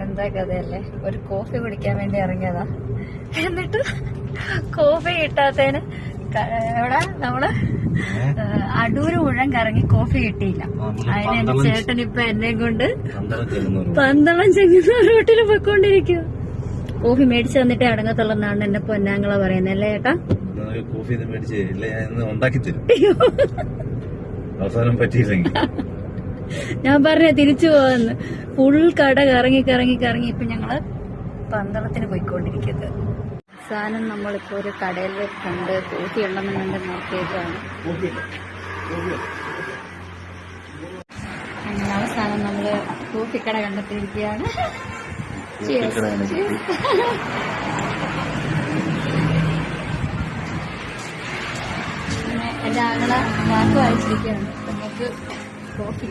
എന്താ കഥയല്ലേ. ഒരു കോഫി കുടിക്കാൻ വേണ്ടി ഇറങ്ങിയതാ, എന്നിട്ട് കോഫി കിട്ടാത്തതിന് എവിടെ നമ്മള് അടൂര് മുഴുവൻ കറങ്ങി കോഫി കിട്ടിയില്ല. അതിന് ചേട്ടൻ ഇപ്പൊ എന്നെ കൊണ്ട് പന്തളം ചെങ്ങന്നൂർ റൂട്ടിൽ പോയിക്കൊണ്ടിരിക്കുക. കോഫി മേടിച്ചു തന്നിട്ടേ അടങ്ങത്തുള്ളതാണ് എന്നെ പൊന്നാങ്ങള പറയുന്നത് അല്ലേ ചേട്ടാ? കോഫി ഉണ്ടാക്കി തരും. അവസാനം പറ്റിയില്ലെങ്കിൽ ഞാൻ പറഞ്ഞ തിരിച്ചു പോവാന്ന്. ഫുൾ കട കറങ്ങി കറങ്ങി കറങ്ങി ഇപ്പൊ ഞങ്ങള് പന്തളത്തിന് പോയിക്കൊണ്ടിരിക്കുന്നത്. അവസാനം നമ്മളിപ്പോ ഒരു കടയിൽ കണ്ട് കോഫി ഉണ്ടെന്ന് കണ്ട് നോക്കിയേക്കാണ്. അങ്ങനെ അവസാനം നമ്മള് കോഫിക്കട കണ്ടെത്തിയിരിക്കുകയാണ്. എന്റെ ആങ്ങളെ വാക്ക് വായിച്ചിരിക്കുകയാണ്. നമുക്ക് കോഫി